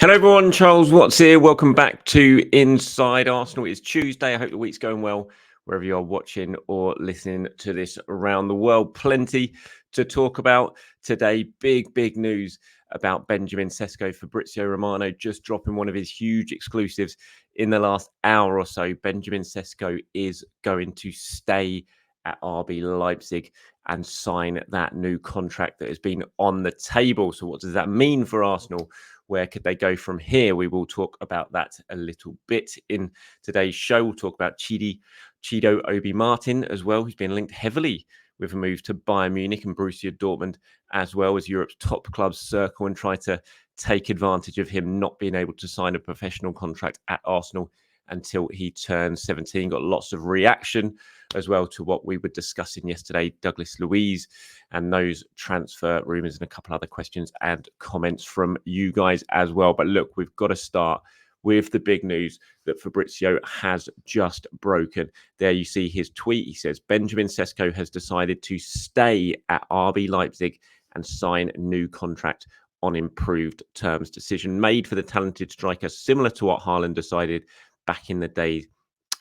Hello everyone, Charles Watts here. Welcome back to Inside Arsenal. It's Tuesday. I hope the week's going well wherever you are watching or listening to this around the world. Plenty to talk about today. Big news about Benjamin Sesko. Fabrizo Romano just dropping one of his huge exclusives in the last hour or so. Benjamin Sesko is going to stay at RB Leipzig and sign that new contract that has been on the table. So what does that mean for Arsenal? Where could they go from here? We will talk about that a little bit in today's show. We'll talk about Chido Obi Martin as well, who's been linked heavily with a move to Bayern Munich and Borussia Dortmund, as well as Europe's top clubs circle and try to take advantage of him not being able to sign a professional contract at Arsenal until he turns 17. Got lots of reaction as well to what we were discussing yesterday, Douglas Luiz, and those transfer rumours, and a couple other questions and comments from you guys as well. But look, we've got to start with the big news that Fabrizo has just broken. There you see his tweet. He says, Benjamin Sesko has decided to stay at RB Leipzig and sign a new contract on improved terms. Decision made for the talented striker, similar to what Haaland decided back in the day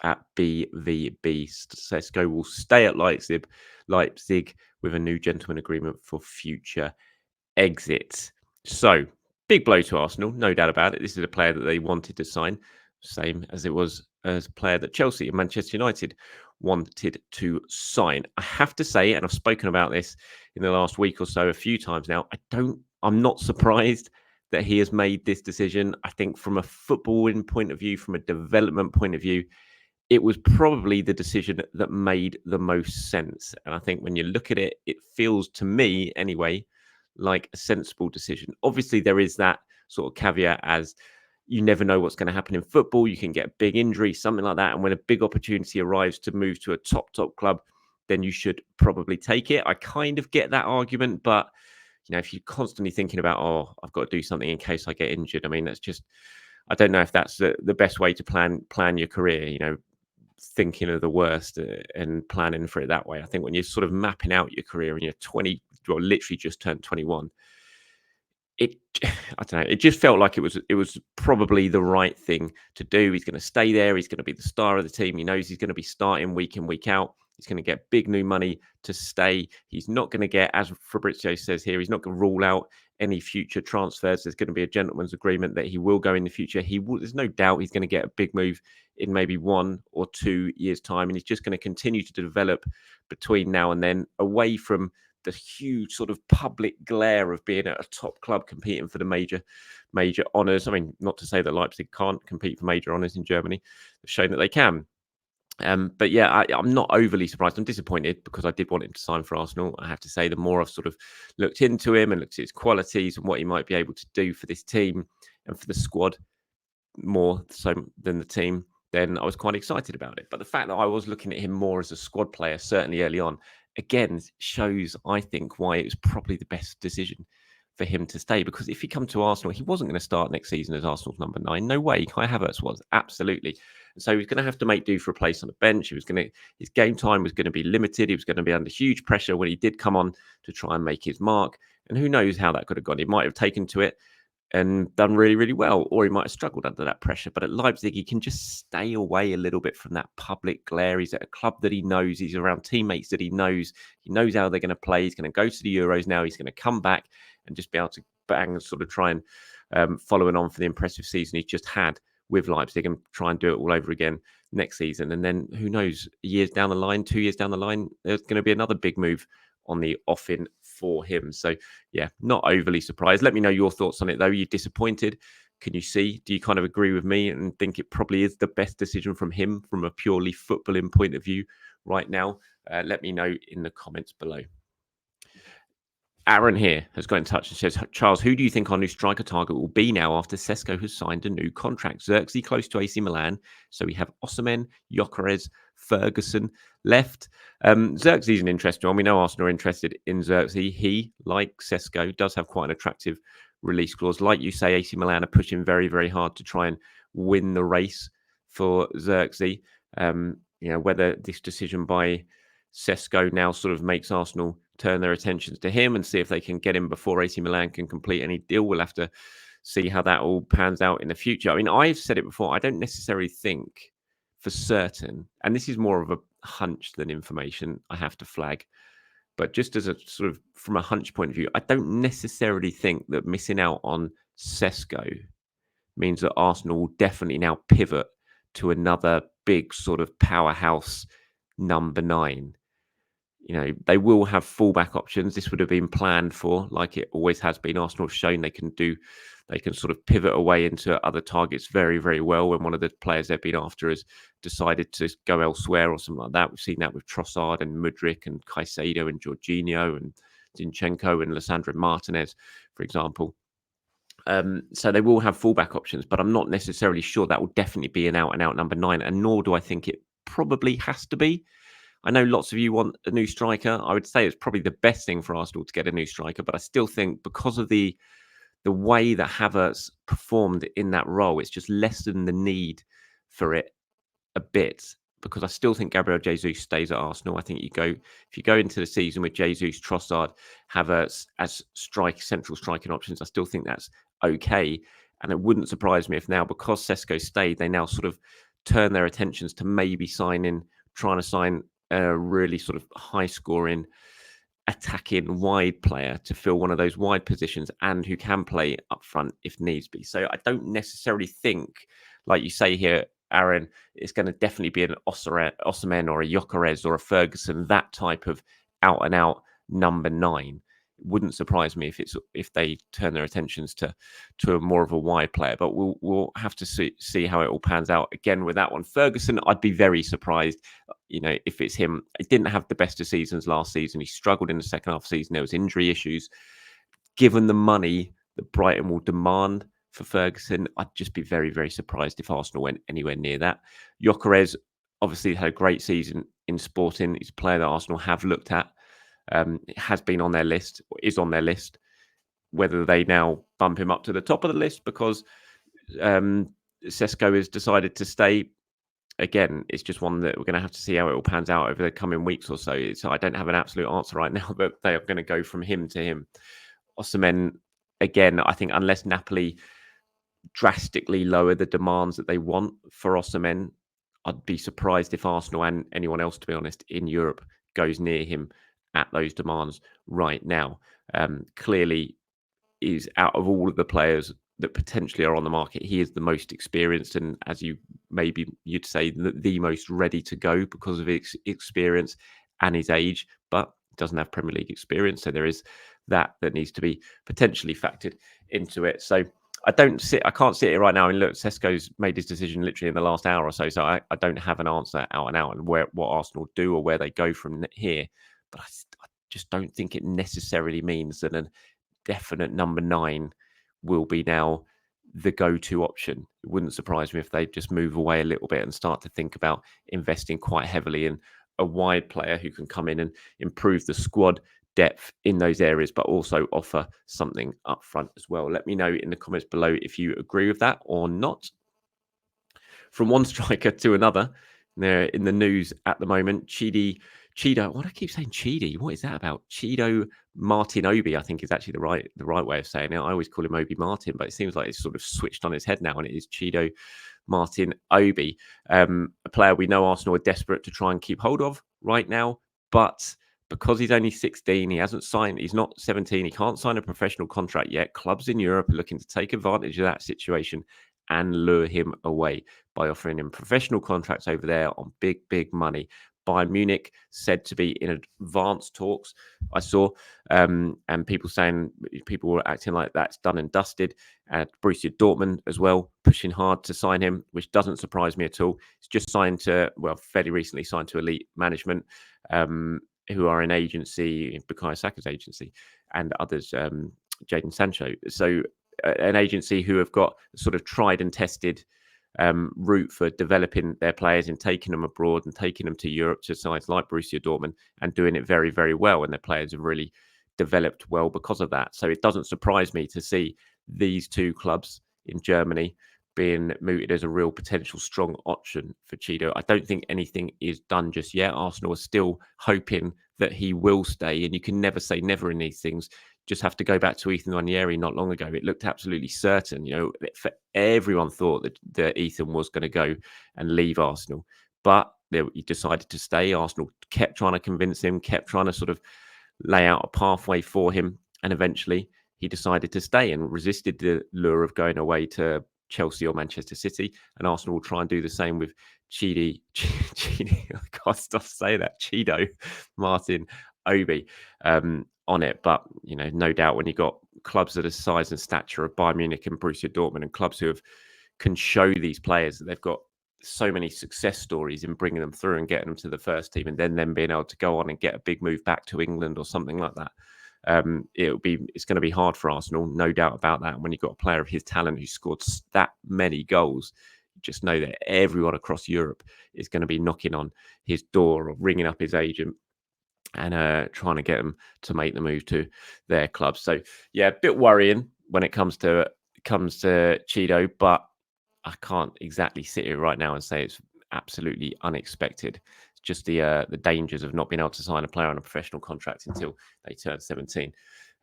at BVB. Sesko will stay at Leipzig with a new gentleman agreement for future exits. So, big blow to Arsenal, no doubt about it. This is a player that they wanted to sign, same as it was as a player that Chelsea and Manchester United wanted to sign. I have to say, and I've spoken about this in the last week or so a few times now, I'm not surprised that he has made this decision. I think from a footballing point of view, from a development point of view, it was probably the decision that made the most sense. And I think when you look at it, it feels to me anyway, like a sensible decision. Obviously, there is that sort of caveat as you never know what's going to happen in football. You can get a big injury, something like that. And when a big opportunity arrives to move to a top club, then you should probably take it. I kind of get that argument, but you know, if you're constantly thinking about, oh, I've got to do something in case I get injured, I mean, that's just, I don't know if that's the best way to plan your career, you know, thinking of the worst and planning for it that way. I think when you're sort of mapping out your career and you're 20, or literally just turned 21, I don't know, it just felt like it was probably the right thing to do. He's going to stay there. He's going to be the star of the team. He knows he's going to be starting week in, week out. He's going to get big new money to stay. He's not going to get, as Fabrizio says here, he's not going to rule out any future transfers. There's going to be a gentleman's agreement that he will go in the future. There's no doubt he's going to get a big move in maybe 1 or 2 years' time. And he's just going to continue to develop between now and then, away from the huge sort of public glare of being at a top club competing for the major honours. I mean, not to say that Leipzig can't compete for major honours in Germany. They've shown that they can. But yeah, I'm not overly surprised. I'm disappointed because I did want him to sign for Arsenal. I have to say, the more I've sort of looked into him and looked at his qualities and what he might be able to do for this team and for the squad, more so than the team, then I was quite excited about it. But the fact that I was looking at him more as a squad player, certainly early on, again, shows, I think, why it was probably the best decision for him to stay. Because if he come to Arsenal, he wasn't going to start next season as Arsenal's number 9. No way. Kai Havertz was, absolutely. And so he was going to have to make do for a place on the bench. His game time was going to be limited. He was going to be under huge pressure when he did come on to try and make his mark. And who knows how that could have gone. He might have taken to it and done really, really well, or he might have struggled under that pressure. But at Leipzig, he can just stay away a little bit from that public glare. He's at a club that he knows. He's around teammates that he knows. He knows how they're going to play. He's going to go to the Euros now. He's going to come back and just be able to bang and sort of try and following on for the impressive season he's just had with Leipzig and try and do it all over again next season. And then who knows, years down the line, 2 years down the line, there's going to be another big move on the offing for him. So yeah, not overly surprised. Let me know your thoughts on it though. Are you disappointed? Can you see? Do you kind of agree with me and think it probably is the best decision from him from a purely footballing point of view right now? Let me know in the comments below. Aaron here has got in touch and says, Charles, who do you think our new striker target will be now after Sesko has signed a new contract? Xerxes close to AC Milan. So we have Osimhen, Gyökeres, Ferguson left. Xerxes is an interesting one. We know Arsenal are interested in Xerxes. He, like Sesko, does have quite an attractive release clause. Like you say, AC Milan are pushing very, very hard to try and win the race for Xerxes. Whether this decision by Sesko now sort of makes Arsenal turn their attentions to him and see if they can get him before AC Milan can complete any deal. We'll have to see how that all pans out in the future. I mean, I've said it before. I don't necessarily think for certain, and this is more of a hunch than information, I have to flag. But just as a sort of from a hunch point of view, I don't necessarily think that missing out on Sesko means that Arsenal will definitely now pivot to another big sort of powerhouse number 9. You know, they will have fallback options. This would have been planned for, like it always has been. Arsenal have shown they can sort of pivot away into other targets very, very well when one of the players they've been after has decided to go elsewhere or something like that. We've seen that with Trossard and Mudryk and Caicedo and Jorginho and Zinchenko and Lissandro Martinez, for example. So they will have fallback options, but I'm not necessarily sure that will definitely be an out-and-out number 9, and nor do I think it probably has to be. I know lots of you want a new striker. I would say it's probably the best thing for Arsenal to get a new striker, but I still think because of the way that Havertz performed in that role, it's just lessened the need for it a bit, because I still think Gabriel Jesus stays at Arsenal. I think if you go into the season with Jesus, Trossard, Havertz as central striking options, I still think that's okay. And it wouldn't surprise me if now, because Sesko stayed, they now sort of turn their attentions to maybe trying to sign a really sort of high scoring, attacking wide player to fill one of those wide positions and who can play up front if needs be. So I don't necessarily think, like you say here, Aaron, it's going to definitely be an Osimhen or a Gyökeres or a Ferguson, that type of out and out number 9. It wouldn't surprise me if they turn their attentions to a more of a wide player, but we'll have to see how it all pans out. Again, with that one, Ferguson, I'd be very surprised, if it's him. He didn't have the best of seasons last season. He struggled in the second half of the season. There was injury issues. Given the money that Brighton will demand for Ferguson, I'd just be very, very surprised if Arsenal went anywhere near that. Gyökeres obviously had a great season in Sporting. He's a player that Arsenal have looked at. It has been on their list, or is on their list. Whether they now bump him up to the top of the list because Sesko has decided to stay, again, it's just one that we're going to have to see how it all pans out over the coming weeks or so. So I don't have an absolute answer right now, but they are going to go from him to him. Osimhen, again, I think unless Napoli drastically lower the demands that they want for Osimhen, I'd be surprised if Arsenal and anyone else, to be honest, in Europe goes near him at those demands right now. Clearly, is out of all of the players that potentially are on the market, he is the most experienced, and as you'd say, the most ready to go because of his experience and his age, but doesn't have Premier League experience. So there is that needs to be potentially factored into it. So I can't sit here right now and look, Sesko's made his decision literally in the last hour or so. So I don't have an answer out and out and what Arsenal do or where they go from here. But I just don't think it necessarily means that a definite number 9 will be now the go-to option. It wouldn't surprise me if they just move away a little bit and start to think about investing quite heavily in a wide player who can come in and improve the squad depth in those areas, but also offer something up front as well. Let me know in the comments below if you agree with that or not. From one striker to another, they're in the news at the moment. Chido, what do I keep saying Chidi? What is that about? Chido Martin Obi, I think is actually the right way of saying it. I always call him Obi Martin, but it seems like it's sort of switched on his head now, and it is Chido Martin Obi, a player we know Arsenal are desperate to try and keep hold of right now, but because he's only 16, he hasn't signed, he's not 17, he can't sign a professional contract yet. Clubs in Europe are looking to take advantage of that situation and lure him away by offering him professional contracts over there on big, big money. Bayern Munich said to be in advanced talks, I saw, and people were acting like that's done and dusted. And Borussia Dortmund as well, pushing hard to sign him, which doesn't surprise me at all. He's just fairly recently signed to Elite Management, who are an agency, Bukayo Saka's agency, and others, Jadon Sancho. So an agency who have got sort of tried and tested route for developing their players and taking them abroad and taking them to Europe to sides like Borussia Dortmund and doing it very, very well. And their players have really developed well because of that. So it doesn't surprise me to see these two clubs in Germany being mooted as a real potential strong option for Chido. I don't think anything is done just yet. Arsenal are still hoping that he will stay, and you can never say never in these things. just have to go back to Ethan Nwaneri not long ago. It looked absolutely certain. Everyone thought that Ethan was going to go and leave Arsenal, but he decided to stay. Arsenal kept trying to convince him, kept trying to sort of lay out a pathway for him, and eventually he decided to stay and resisted the lure of going away to Chelsea or Manchester City. And Arsenal will try and do the same with Chido, I can't stop saying that, Chido Martin Obi on it. But, no doubt when you've got clubs of the size and stature of Bayern Munich and Borussia Dortmund, and clubs who can show these players that they've got so many success stories in bringing them through and getting them to the first team, and then being able to go on and get a big move back to England or something like that. It's going to be hard for Arsenal, no doubt about that. And when you've got a player of his talent who scored that many goals, you just know that everyone across Europe is going to be knocking on his door or ringing up his agent and trying to get them to make the move to their club. So yeah, a bit worrying when it comes to Chido, but I can't exactly sit here right now and say it's absolutely unexpected. It's just the dangers of not being able to sign a player on a professional contract until they turn 17.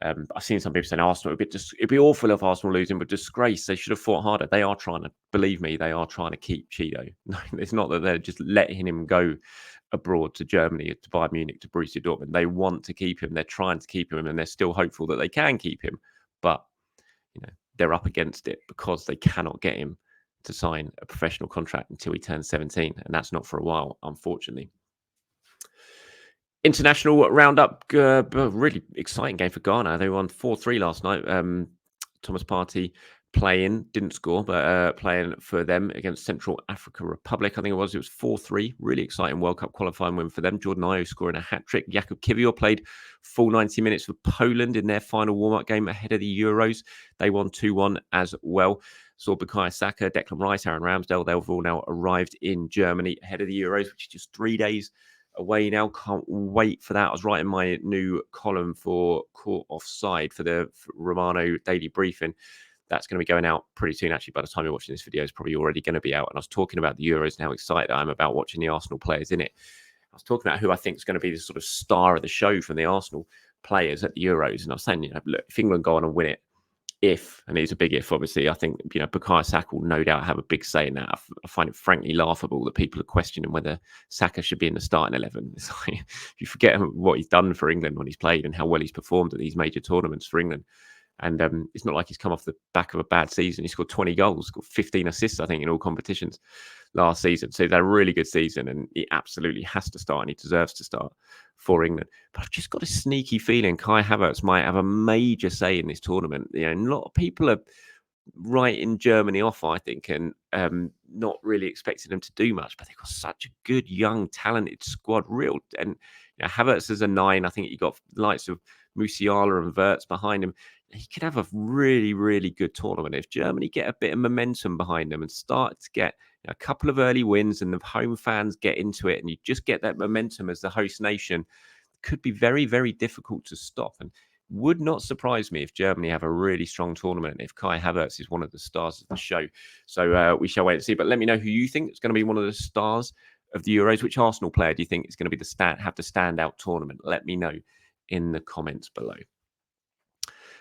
I've seen some people saying Arsenal, it'd be awful if Arsenal losing, but disgrace. They should have fought harder. They are trying to, believe me, they are trying to keep Chido. No, it's not that they're just letting him go abroad to Germany, to Bayern Munich, to Borussia Dortmund. They want to keep him. They're trying to keep him, and they're still hopeful that they can keep him. But they're up against it because they cannot get him to sign a professional contract until he turns 17, and that's not for a while, unfortunately. International roundup, really exciting game for Ghana. They won 4-3 last night. Thomas Partey didn't score, but playing for them against Central Africa Republic, I think it was 4-3. Really exciting World Cup qualifying win for them. Jordan Ayew scoring a hat-trick. Jakub Kiwior played full 90 minutes for Poland in their final warm-up game ahead of the Euros. They won 2-1 as well. Saw Bukayo Saka, Declan Rice, Aaron Ramsdale. They've all now arrived in Germany ahead of the Euros, which is just 3 days away now. Can't wait for that. I was writing my new column for Caught Offside for the Romano daily briefing. That's going to be going out pretty soon. Actually, by the time you're watching this video, it's probably already going to be out. And I was talking about the Euros and how excited I am about watching the Arsenal players in it. I was talking about who I think is going to be the sort of star of the show from the Arsenal players at the Euros. And I was saying, look, if England go on and win it, and it's a big if, obviously, I think, Bukayo Saka will no doubt have a big say in that. I find it frankly laughable that people are questioning whether Saka should be in the starting 11. It's like, if you forget what he's done for England when he's played and how well he's performed at these major tournaments for England. And it's not like he's come off the back of a bad season. He scored 20 goals, got 15 assists, I think, in all competitions last season. So they're a really good season, and he absolutely has to start, and he deserves to start for England. But I've just got a sneaky feeling Kai Havertz might have a major say in this tournament. A lot of people are writing Germany off, I think, and not really expecting them to do much. But they've got such a good, young, talented squad. And Havertz as a 9. I think you got the likes of Musiala and Wirtz behind him. He could have a really, really good tournament. If Germany get a bit of momentum behind them and start to get a couple of early wins, and the home fans get into it, and you just get that momentum as the host nation, it could be very, very difficult to stop. And would not surprise me if Germany have a really strong tournament, if Kai Havertz is one of the stars of the show. So we shall wait and see. But let me know who you think is going to be one of the stars of the Euros. Which Arsenal player do you think is going to be the standout tournament? Let me know in the comments below.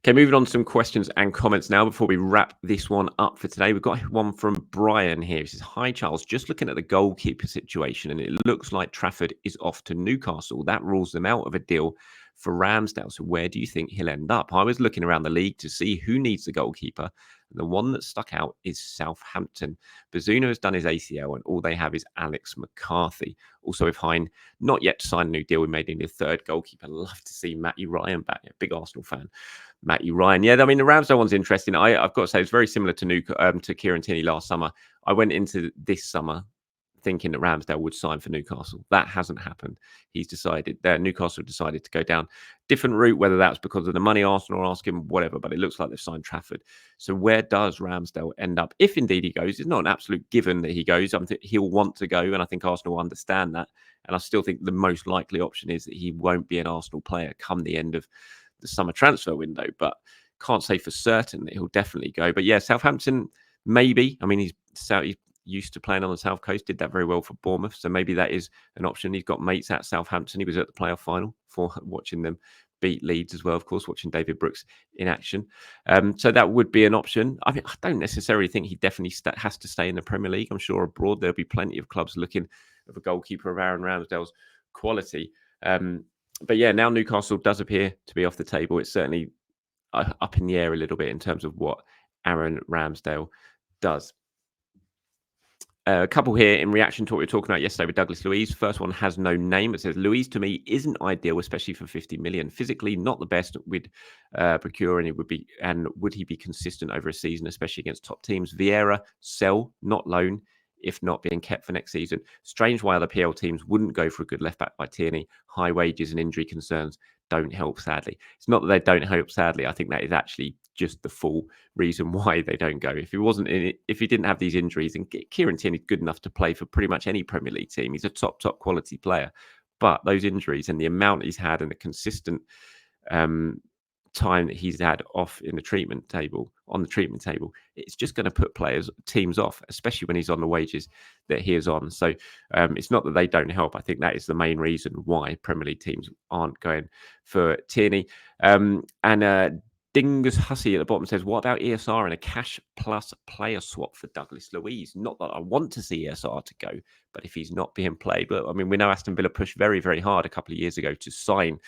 Okay, moving on to some questions and comments now before we wrap this one up for today. We've got one from Brian here. He says, hi, Charles. Just looking at the goalkeeper situation, and it looks like Trafford is off to Newcastle. That rules them out of a deal for Ramsdale. So where do you think he'll end up? I was looking around the league to see who needs the goalkeeper. The one that stuck out is Southampton. Bazunu has done his ACL, and all they have is Alex McCarthy. Also, with Hine not yet signed a new deal, we made him the third goalkeeper. Love to see Matthew Ryan back. Big Arsenal fan. Matthew Ryan. Yeah, I mean, the Ramsdale one's interesting. I've got to say, it's very similar to Kieran Tierney last summer. I went into this summer thinking that Ramsdale would sign for Newcastle. That hasn't happened. Newcastle decided to go down different route, whether that's because of the money Arsenal are asking, whatever, but it looks like they've signed Trafford. So where does Ramsdale end up? If indeed he goes, it's not an absolute given that he goes. I think he'll want to go, and I think Arsenal understand that. And I still think the most likely option is that he won't be an Arsenal player come the end of the summer transfer window, but can't say for certain that he'll definitely go. But yeah, Southampton, maybe. I mean, he's used to playing on the South Coast, did that very well for Bournemouth, so maybe that is an option. He's got mates at Southampton. He was at the playoff final for watching them beat Leeds as well, of course, watching David Brooks in action. So that would be an option. I mean, I don't necessarily think he definitely has to stay in the Premier League. I'm sure abroad there'll be plenty of clubs looking at a goalkeeper of Aaron Ramsdale's quality. But yeah, now Newcastle does appear to be off the table. It's certainly up in the air a little bit in terms of what Aaron Ramsdale does. A couple here in reaction to what we were talking about yesterday with Douglas Luiz. First one has no name. It says, Luiz to me isn't ideal, especially for 50 million. Physically, not the best we'd procure, and would he be consistent over a season, especially against top teams? Vieira, sell, not loan, if not being kept for next season. Strange why other PL teams wouldn't go for a good left back by Tierney. High wages and injury concerns don't help, sadly. It's not that they don't help, sadly. I think that is actually just the full reason why they don't go. If he wasn't in it, if he didn't have these injuries, and Kieran Tierney's good enough to play for pretty much any Premier League team. He's a top quality player. But those injuries and the amount he's had and the consistent time that he's had off in the treatment table, it's just going to put teams off, especially when he's on the wages that he is on. So it's not that they don't help. I think that is the main reason why Premier League teams aren't going for Tierney. Dingus Hussey at the bottom says, what about ESR and a cash plus player swap for Douglas Luiz? Not that I want to see ESR to go, but if he's not being played, but I mean, we know Aston Villa pushed very, very hard a couple of years ago to sign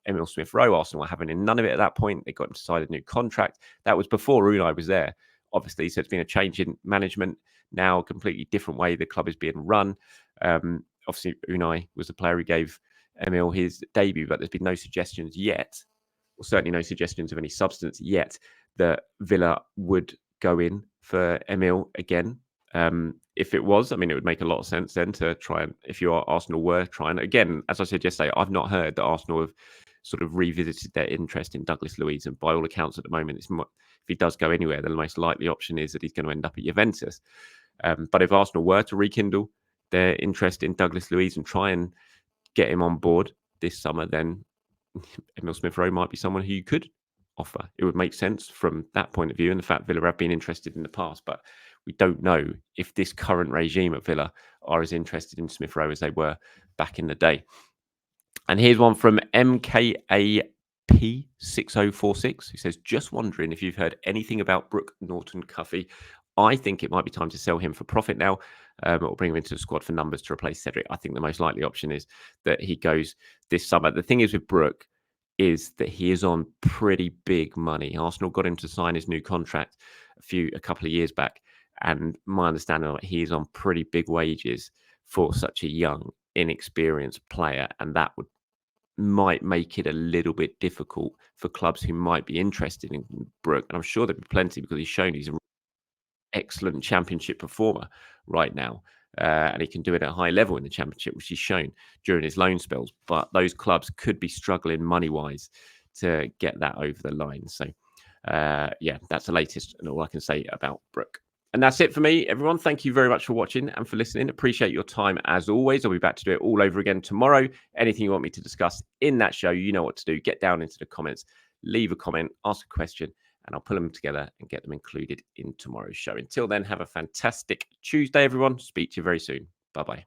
Emile Smith-Rowe. Arsenal were having none of it at that point. They got him to sign a new contract. That was before Unai was there, obviously. So it's been a change in management. Now a completely different way the club is being run. Obviously, Unai was the player who gave Emile his debut, but there's been no suggestions yet, or certainly no suggestions of any substance yet, that Villa would go in for Emile again. If it was, I mean, it would make a lot of sense then to try and, if you are Arsenal, were trying. Again, as I said yesterday, I've not heard that Arsenal have sort of revisited their interest in Douglas Luiz. And by all accounts at the moment, if he does go anywhere, then the most likely option is that he's going to end up at Juventus. But if Arsenal were to rekindle their interest in Douglas Luiz and try and get him on board this summer, then Emile Smith-Rowe might be someone who you could offer. It would make sense from that point of view, and the fact Villa have been interested in the past, but we don't know if this current regime at Villa are as interested in Smith-Rowe as they were back in the day. And here's one from MKAP6046, who says, just wondering if you've heard anything about Brooke Norton-Cuffy. I think it might be time to sell him for profit now, or bring him into the squad for numbers to replace Cedric. I think the most likely option is that he goes this summer. The thing is with Brooke is that he is on pretty big money. Arsenal got him to sign his new contract a couple of years back, and my understanding of it, he is on pretty big wages for such a young, inexperienced player, and that might make it a little bit difficult for clubs who might be interested in Brooke. And I'm sure there'll be plenty, because he's shown he's an excellent championship performer right now. And he can do it at a high level in the championship, which he's shown during his loan spells. But those clubs could be struggling money-wise to get that over the line. So, yeah, that's the latest and all I can say about Brooke. And that's it for me, everyone. Thank you very much for watching and for listening. Appreciate your time as always. I'll be back to do it all over again tomorrow. Anything you want me to discuss in that show, you know what to do. Get down into the comments, leave a comment, ask a question, and I'll pull them together and get them included in tomorrow's show. Until then, have a fantastic Tuesday, everyone. Speak to you very soon. Bye-bye.